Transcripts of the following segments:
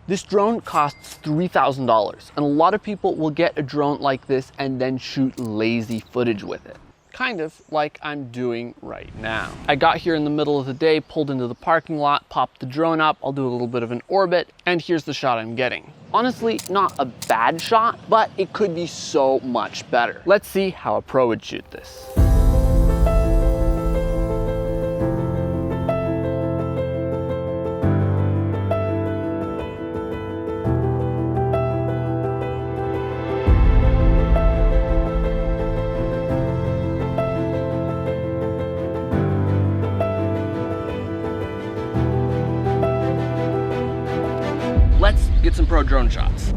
This drone costs $3,000, and a lot of people will get a drone like this and then shoot lazy footage with it. Kind of like I'm doing right now. I got here in the middle of the day, pulled into the parking lot, popped the drone up, I'll do a little bit of an orbit, and here's the shot I'm getting. Honestly, not a bad shot, but it could be so much better. Let's see how a pro would shoot this. Let's get some pro drone shots.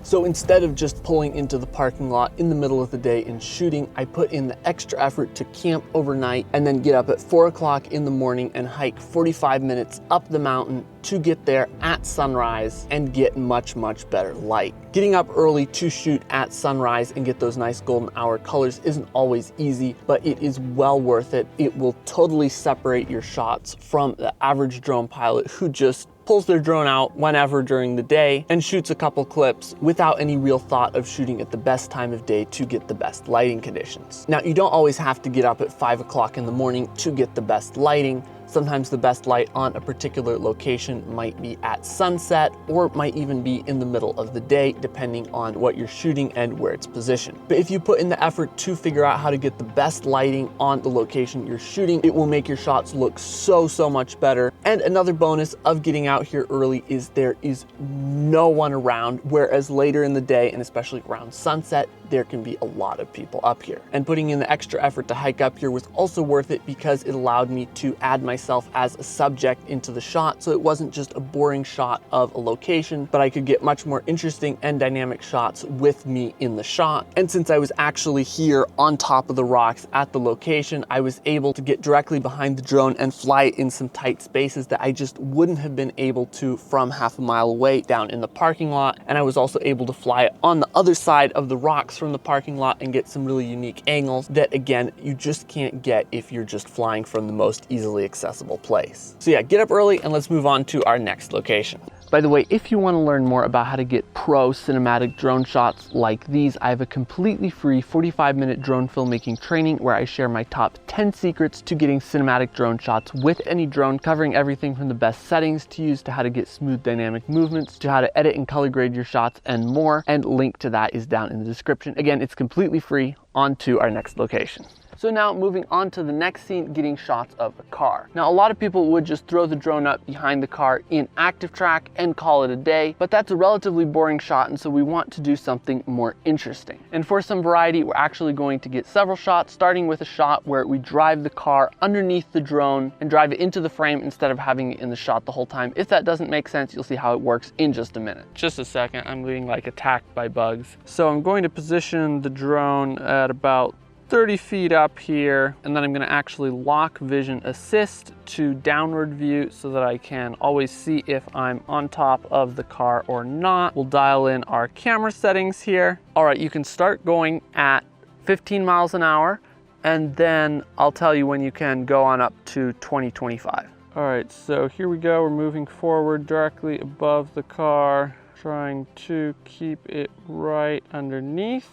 So instead of just pulling into the parking lot in the middle of the day and shooting, I put in the extra effort to camp overnight and then get up at 4 o'clock in the morning and hike 45 minutes up the mountain to get there at sunrise and get much, much better light. Getting up early to shoot at sunrise and get those nice golden hour colors isn't always easy, but it is well worth it. It will totally separate your shots from the average drone pilot who just pulls their drone out whenever during the day and shoots a couple clips without any real thought of shooting at the best time of day to get the best lighting conditions. Now, you don't always have to get up at 5 o'clock in the morning to get the best lighting. Sometimes the best light on a particular location might be at sunset or might even be in the middle of the day, depending on what you're shooting and where it's positioned. But if you put in the effort to figure out how to get the best lighting on the location you're shooting, it will make your shots look so much better. And another bonus of getting out here early is there is no one around, whereas later in the day, and especially around sunset, there can be a lot of people up here. And putting in the extra effort to hike up here was also worth it because it allowed me to add myself as a subject into the shot, so it wasn't just a boring shot of a location, but I could get much more interesting and dynamic shots with me in the shot. And since I was actually here on top of the rocks at the location, I was able to get directly behind the drone and fly it in some tight spaces that I just wouldn't have been able to from half a mile away down in the parking lot. And I was also able to fly it on the other side of the rocks from the parking lot and get some really unique angles that, again, you just can't get if you're just flying from the most easily accessible place. So yeah, get up early and let's move on to our next location. By the way, if you want to learn more about how to get pro cinematic drone shots like these, I have a completely free 45-minute drone filmmaking training where I share my top 10 secrets to getting cinematic drone shots with any drone, covering everything from the best settings to use to how to get smooth dynamic movements to how to edit and color grade your shots and more. And link to that is down in the description. Again, it's completely free. On to our next location. So now moving on to the next scene, getting shots of a car. Now, a lot of people would just throw the drone up behind the car in active track and call it a day, but that's a relatively boring shot, and so we want to do something more interesting. And for some variety, we're actually going to get several shots, starting with a shot where we drive the car underneath the drone and drive it into the frame instead of having it in the shot the whole time. If that doesn't make sense, you'll see how it works in just a minute. Just a second, I'm being like attacked by bugs. So I'm going to position the drone at about 30 feet up here, and then I'm going to actually lock vision assist to downward view so that I can always see if I'm on top of the car or not. We'll dial in our camera settings here. All right, you can start going at 15 miles an hour, and then I'll tell you when you can go on up to 20-25. All right, so here we go. We're moving forward directly above the car, trying to keep it right underneath,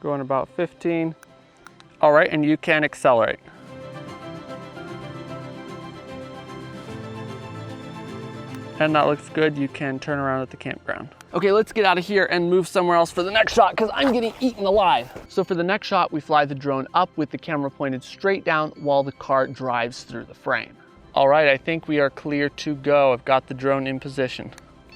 going about 15. All right, and you can accelerate. And that looks good. You can turn around at the campground. Okay, let's get out of here and move somewhere else for the next shot because I'm getting eaten alive. So for the next shot, we fly the drone up with the camera pointed straight down while the car drives through the frame. All right, I think we are clear to go. I've got the drone in position.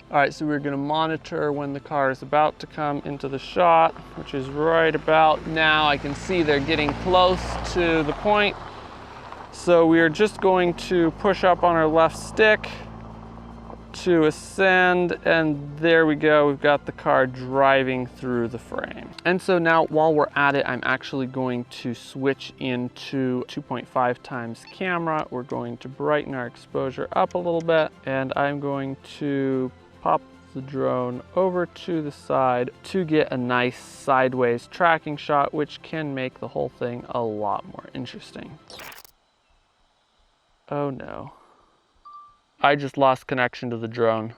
All right, so we're gonna monitor when the car is about to come into the shot, which is right about now. I can see they're getting close to the point. So we are just going to push up on our left stick to ascend, and there we go. We've got the car driving through the frame. And so now while we're at it, I'm actually going to switch into 2.5 times camera. We're going to brighten our exposure up a little bit, and I'm going to pop the drone over to the side to get a nice sideways tracking shot, which can make the whole thing a lot more interesting. Oh no. I just lost connection to the drone.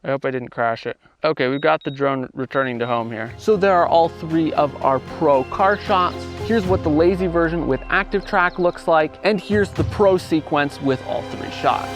I hope I didn't crash it. Okay, we've got the drone returning to home here. So there are all three of our pro car shots. Here's what the lazy version with active track looks like, and here's the pro sequence with all three shots.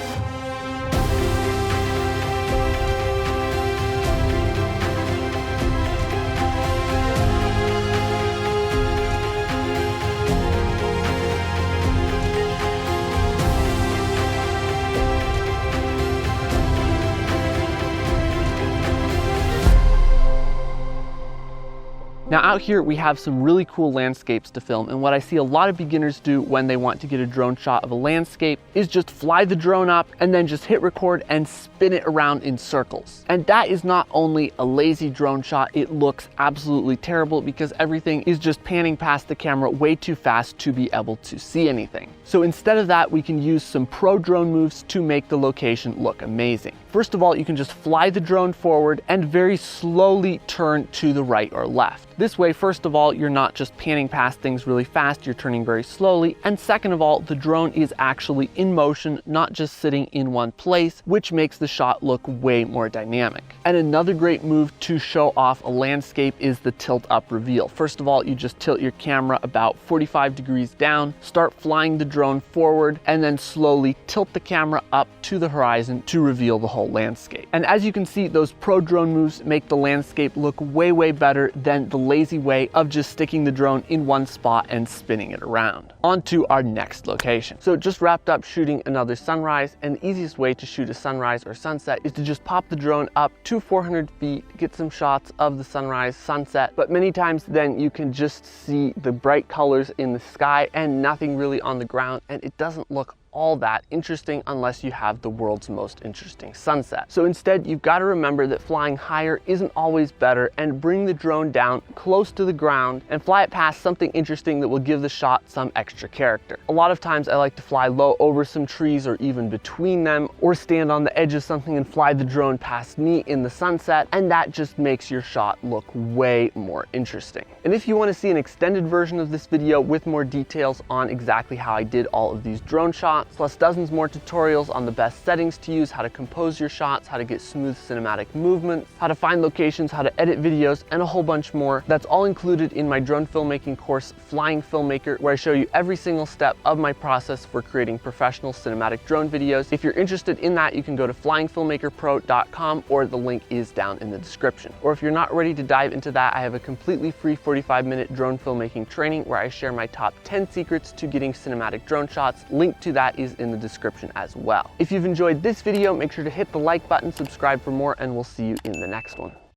Now out here we have some really cool landscapes to film, and what I see a lot of beginners do when they want to get a drone shot of a landscape is just fly the drone up and then just hit record and spin it around in circles. And that is not only a lazy drone shot, it looks absolutely terrible because everything is just panning past the camera way too fast to be able to see anything. So instead of that, we can use some pro drone moves to make the location look amazing. First of all, you can just fly the drone forward and very slowly turn to the right or left. This way, first of all, you're not just panning past things really fast, you're turning very slowly. And second of all, the drone is actually in motion, not just sitting in one place, which makes the shot look way more dynamic. And another great move to show off a landscape is the tilt up reveal. First of all, you just tilt your camera about 45 degrees down, start flying the drone forward, and then slowly tilt the camera up to the horizon to reveal the whole landscape. And as you can see, those pro drone moves make the landscape look way, way better than the lazy way of just sticking the drone in one spot and spinning it around. On to our next location. So just wrapped up shooting another sunrise, and the easiest way to shoot a sunrise or sunset is to just pop the drone up to 400 feet, get some shots of the sunrise, sunset, but many times then you can just see the bright colors in the sky and nothing really on the ground, and it doesn't look all that interesting unless you have the world's most interesting sunset. So instead, you've got to remember that flying higher isn't always better, and bring the drone down close to the ground and fly it past something interesting that will give the shot some extra character. A lot of times I like to fly low over some trees or even between them, or stand on the edge of something and fly the drone past me in the sunset, and that just makes your shot look way more interesting. And if you want to see an extended version of this video with more details on exactly how I did all of these drone shots, plus dozens more tutorials on the best settings to use, how to compose your shots, how to get smooth cinematic movements, how to find locations, how to edit videos, and a whole bunch more, that's all included in my drone filmmaking course, Flying Filmmaker, where I show you every single step of my process for creating professional cinematic drone videos. If you're interested in that, you can go to flyingfilmmakerpro.com, or the link is down in the description. Or if you're not ready to dive into that, I have a completely free 45-minute drone filmmaking training where I share my top 10 secrets to getting cinematic drone shots. Link to that is in the description as well. If you've enjoyed this video, make sure to hit the like button, subscribe for more, and we'll see you in the next one.